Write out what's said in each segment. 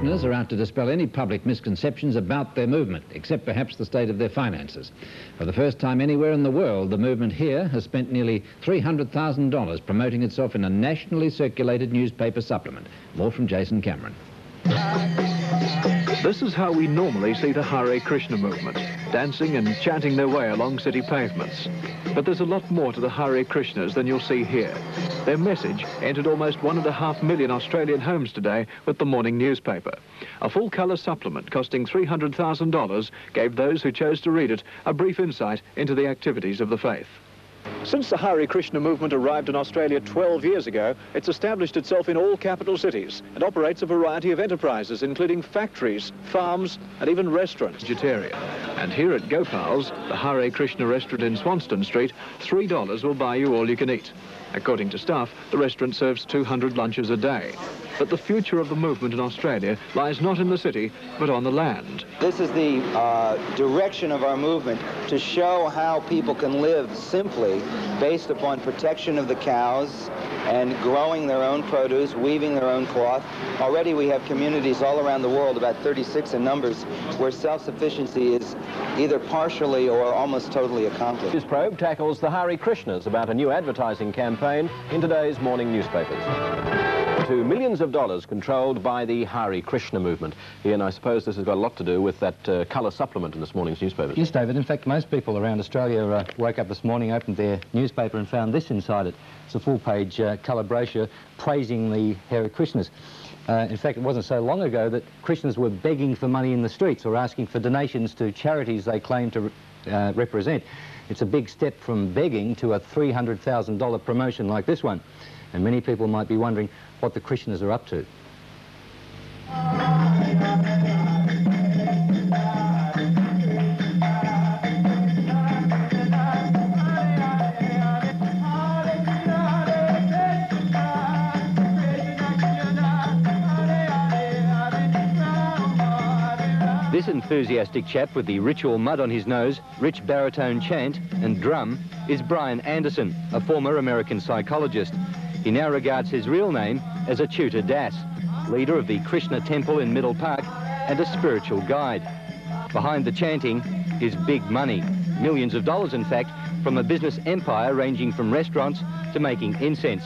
Krishnas are out to dispel any public misconceptions about their movement, except perhaps the state of their finances. For the first time anywhere in the world, the movement here has spent nearly $300,000 promoting itself in a nationally circulated newspaper supplement. More from Jason Cameron. This is how we normally see the Hare Krishna movement, dancing and chanting their way along city pavements. But there's a lot more to the Hare Krishnas than you'll see here. Their message entered almost 1.5 million Australian homes today with the morning newspaper. A full-colour supplement costing $300,000 gave those who chose to read it a brief insight into the activities of the faith. Since the Hare Krishna movement arrived in Australia 12 years ago, it's established itself in all capital cities and operates a variety of enterprises, including factories, farms, and even restaurants. Vegetarian. And here at Gopal's, the Hare Krishna restaurant in Swanston Street, $3 will buy you all you can eat. According to staff, the restaurant serves 200 lunches a day. But the future of the movement in Australia lies not in the city, but on the land. This is the direction of our movement, to show how people can live simply based upon protection of the cows and growing their own produce, weaving their own cloth. Already we have communities all around the world, about 36 in numbers, where self-sufficiency is either partially or almost totally accomplished. This probe tackles the Hare Krishnas about a new advertising campaign in today's morning newspapers. To millions of dollars controlled by the Hare Krishna movement. Ian, I suppose this has got a lot to do with that colour supplement in this morning's newspapers. Yes, David. In fact, most people around Australia woke up this morning, opened their newspaper and found this inside it. It's a full-page colour brochure praising the Hare Krishnas. In fact, it wasn't so long ago that Krishnas were begging for money in the streets or asking for donations to charities they claim to represent. It's a big step from begging to a $300,000 promotion like this one. And many people might be wondering what the Krishnas are up to. This enthusiastic chap with the ritual mud on his nose, rich baritone chant and drum is Brian Anderson, a former American psychologist. He now regards his real name as Achyuta Das, leader of the Krishna temple in Middle Park and a spiritual guide. Behind the chanting is big money, millions of dollars in fact, from a business empire ranging from restaurants to making incense.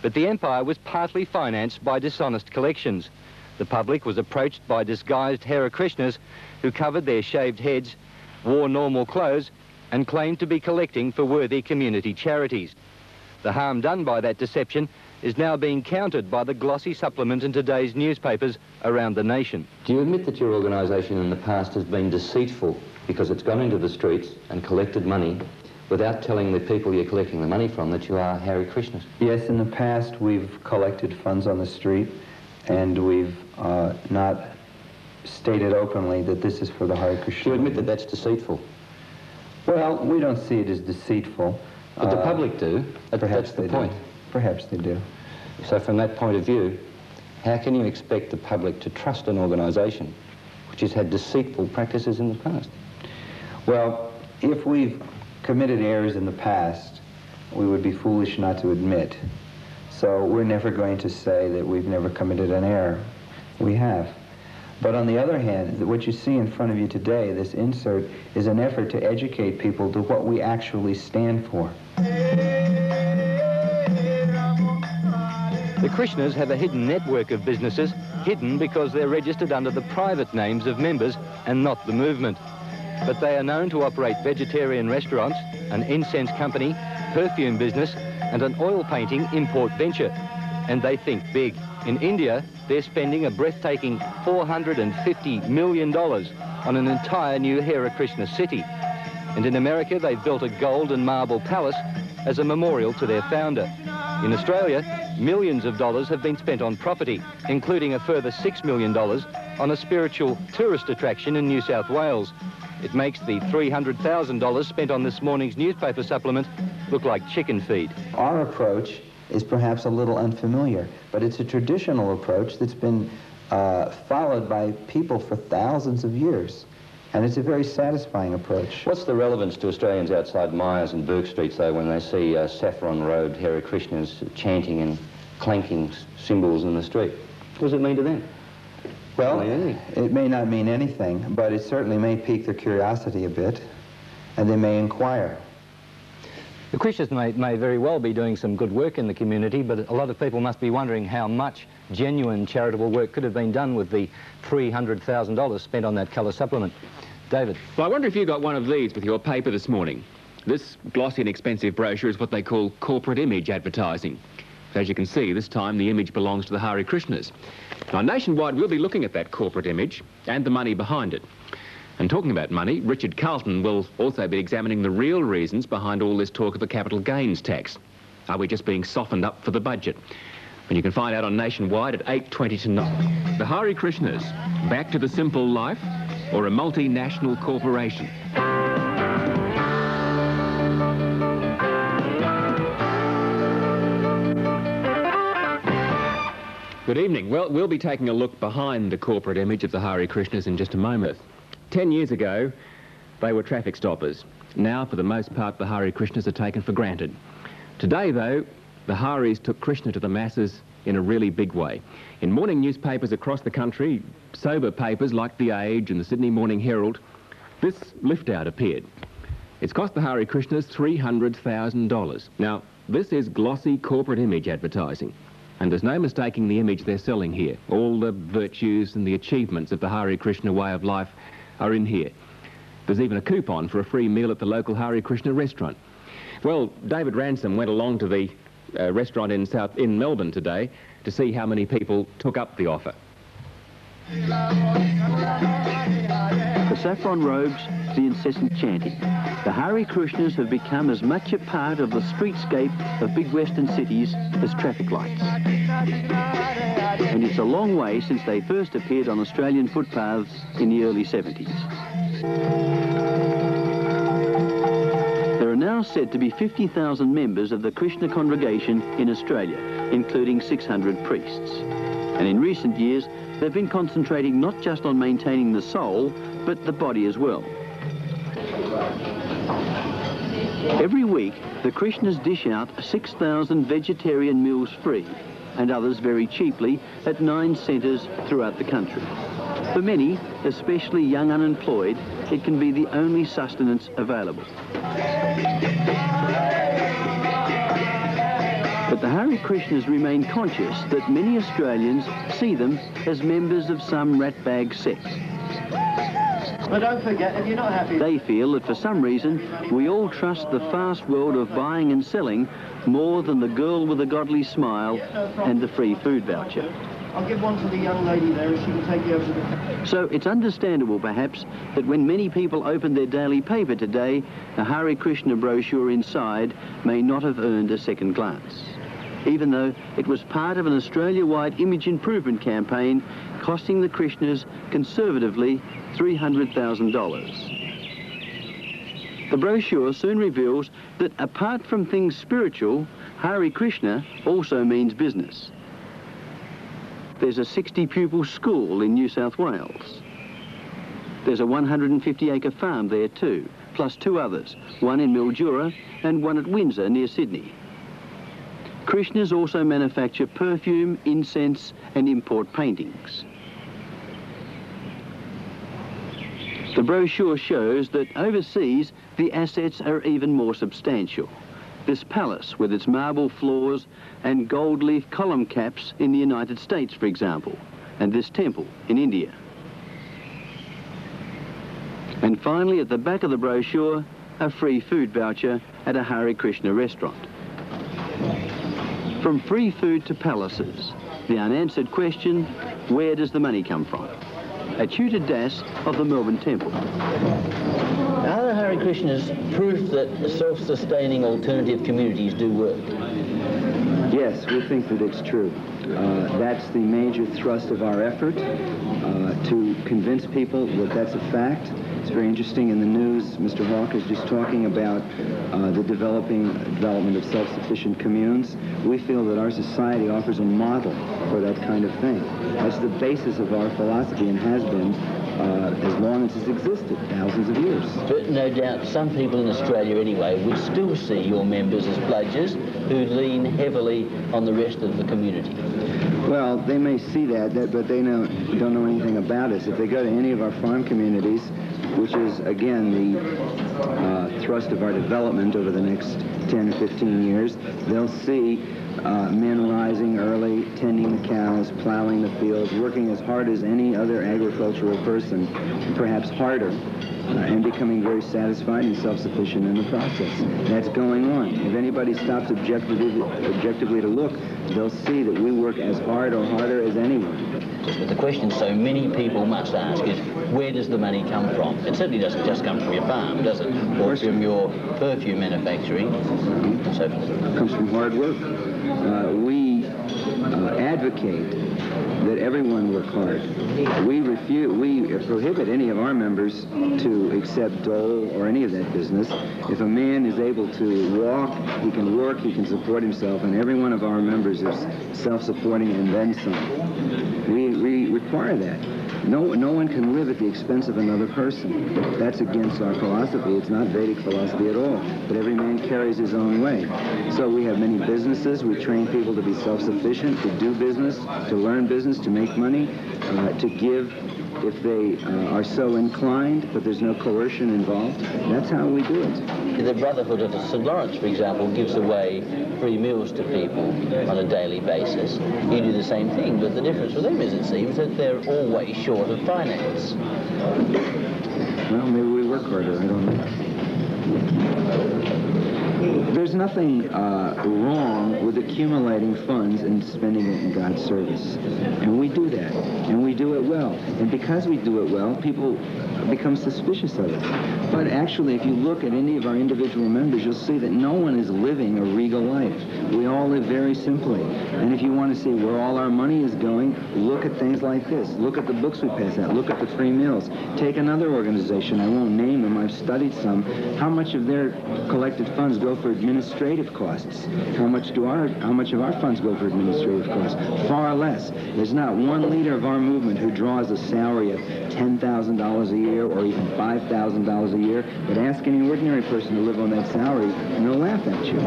But the empire was partly financed by dishonest collections. The public was approached by disguised Hare Krishnas who covered their shaved heads, wore normal clothes and claimed to be collecting for worthy community charities. The harm done by that deception is now being countered by the glossy supplement in today's newspapers around the nation. Do you admit that your organisation in the past has been deceitful because it's gone into the streets and collected money without telling the people you're collecting the money from that you are Hare Krishnas? Yes, in the past we've collected funds on the street and we've not stated openly that this is for the Hare Krishna. Do you admit that that's deceitful? Well, we don't see it as deceitful. But the public do. That's the point. Perhaps they do. So from that point of view, how can you expect the public to trust an organisation which has had deceitful practices in the past? Well, if we've committed errors in the past, we would be foolish not to admit. So we're never going to say that we've never committed an error. We have. But on the other hand, what you see in front of you today, this insert, is an effort to educate people to what we actually stand for. The Krishnas have a hidden network of businesses, hidden because they're registered under the private names of members and not the movement. But they are known to operate vegetarian restaurants, an incense company, perfume business, and an oil painting import venture. And they think big. In India, they're spending a breathtaking $450 million on an entire new Hare Krishna city. And in America, they've built a gold and marble palace as a memorial to their founder. In Australia, millions of dollars have been spent on property, including a further $6 million on a spiritual tourist attraction in New South Wales. It makes the $300,000 spent on this morning's newspaper supplement look like chicken feed. Our approach is perhaps a little unfamiliar, but it's a traditional approach that's been followed by people for thousands of years. And it's a very satisfying approach. What's the relevance to Australians outside Myers and Burke Streets, though, when they see Saffron Road Hare Krishnas chanting and clanking cymbals in the street? What does it mean to them? Well, it may not mean anything, but it certainly may pique their curiosity a bit, and they may inquire. The Krishnas may very well be doing some good work in the community, but a lot of people must be wondering how much genuine charitable work could have been done with the $300,000 spent on that colour supplement. David? Well, I wonder if you got one of these with your paper this morning. This glossy and expensive brochure is what they call corporate image advertising. As you can see, this time the image belongs to the Hare Krishnas. Now, nationwide, we'll be looking at that corporate image and the money behind it. And talking about money, Richard Carlton will also be examining the real reasons behind all this talk of a capital gains tax. Are we just being softened up for the budget? And you can find out on Nationwide at 8:20 tonight. The Hare Krishnas, back to the simple life or a multinational corporation? Good evening. Well, we'll be taking a look behind the corporate image of the Hare Krishnas in just a moment. 10 years ago, they were traffic stoppers. Now, for the most part, the Hare Krishnas are taken for granted. Today, though, the Hares took Krishna to the masses in a really big way. In morning newspapers across the country, sober papers like The Age and the Sydney Morning Herald, this lift-out appeared. It's cost the Hare Krishnas $300,000. Now, this is glossy corporate image advertising. And there's no mistaking the image they're selling here. All the virtues and the achievements of the Hare Krishna way of life are in here. There's even a coupon for a free meal at the local Hare Krishna restaurant. Well, David Ransom went along to the restaurant in Melbourne today to see how many people took up the offer. The saffron robes, the incessant chanting. The Hare Krishnas have become as much a part of the streetscape of big western cities as traffic lights. And it's a long way since they first appeared on Australian footpaths in the early 70s. There are now said to be 50,000 members of the Krishna congregation in Australia, including 600 priests. And in recent years, they've been concentrating not just on maintaining the soul, but the body as well. Every week, the Krishnas dish out 6,000 vegetarian meals free, and others very cheaply at 9 centres throughout the country. For many, especially young unemployed, it can be the only sustenance available. But the Hare Krishnas remain conscious that many Australians see them as members of some ratbag sect. But don't forget, if you're not happy... They feel that for some reason, we all trust the fast world of buying and selling more than the girl with a godly smile and the free food voucher. I'll give one to the young lady there and she can take you over to the... So it's understandable, perhaps, that when many people open their daily paper today, the Hare Krishna brochure inside may not have earned a second glance, even though it was part of an Australia-wide image improvement campaign costing the Krishnas conservatively $300,000. The brochure soon reveals that apart from things spiritual, Hare Krishna also means business. There's a 60-pupil school in New South Wales. There's a 150-acre farm there too, plus 2 others, one in Mildura and one at Windsor near Sydney. Krishnas also manufacture perfume, incense and import paintings. The brochure shows that overseas the assets are even more substantial. This palace with its marble floors and gold leaf column caps in the United States, for example, and this temple in India. And finally, at the back of the brochure, a free food voucher at a Hare Krishna restaurant. From free food to palaces, the unanswered question, where does the money come from? A tutor Das of the Melbourne Temple. Are the Hare Krishnas proof that self-sustaining alternative communities do work? Yes, we think that it's true. That's the major thrust of our effort, to convince people that that's a fact. It's very interesting in the news, Mr. Hawke is just talking about the development of self-sufficient communes. We feel that our society offers a model for that kind of thing. That's the basis of our philosophy and has been as long as it's existed, thousands of years. But no doubt some people in Australia anyway would still see your members as bludgers who lean heavily on the rest of the community. Well, they may see that, but they don't know anything about us. If they go to any of our farm communities, which is, again, the thrust of our development over the next 10 or 15 years, they'll see men rising early, tending the cows, plowing the fields, working as hard as any other agricultural person, perhaps harder, and becoming very satisfied and self-sufficient in the process. That's going on. If anybody stops objectively to look, they'll see that we work as hard or harder as anyone. But the question so many people must ask is, where does the money come from? It certainly doesn't just come from your farm, does it? Or from your perfume manufacturing, and so forth. It comes from hard work. We advocate that everyone work hard. We prohibit any of our members to accept dole or any of that business. If a man is able to walk, he can work, he can support himself, and every one of our members is self-supporting and then some. We require that. No one can live at the expense of another person. That's against our philosophy. It's not Vedic philosophy at all. But every man carries his own way. So we have many businesses. We train people to be self-sufficient, to do business, to learn business, to make money, to give if they are so inclined, but there's no coercion involved. That's how we do it. The Brotherhood of St. Lawrence, for example, gives away free meals to people on a daily basis. You do the same thing, but the difference with them is, it seems, that they're always short of finance. Well, maybe we work harder, I don't know. There's nothing wrong with accumulating funds and spending it in God's service. And we do that. And we do it well. And because we do it well, people become suspicious of it. But actually, if you look at any of our individual members, you'll see that no one is living a regal life. We all live very simply. And if you want to see where all our money is going, look at things like this. Look at the books we pass out. Look at the free meals. Take another organization. I won't name them. I've studied some. How much of their collected funds go for administrative costs? How much of our funds go for administrative costs? Far less. There's not one leader of our movement who draws a salary of $10,000 a year or even $5,000 a year, but ask any ordinary person to live on that salary and they'll laugh at you.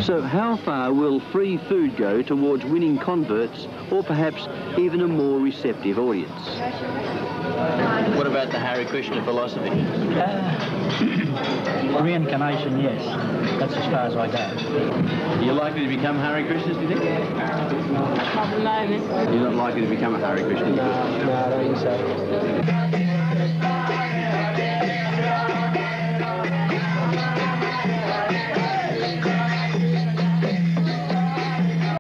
So how far will free food go towards winning converts, or perhaps even a more receptive audience? What about the Hare Krishna philosophy? Reincarnation, yes. That's as far as I go. You're likely to become Hare Krishnas, do you think? At the moment. You're not likely to become a Hare Krishna? No, I don't think so.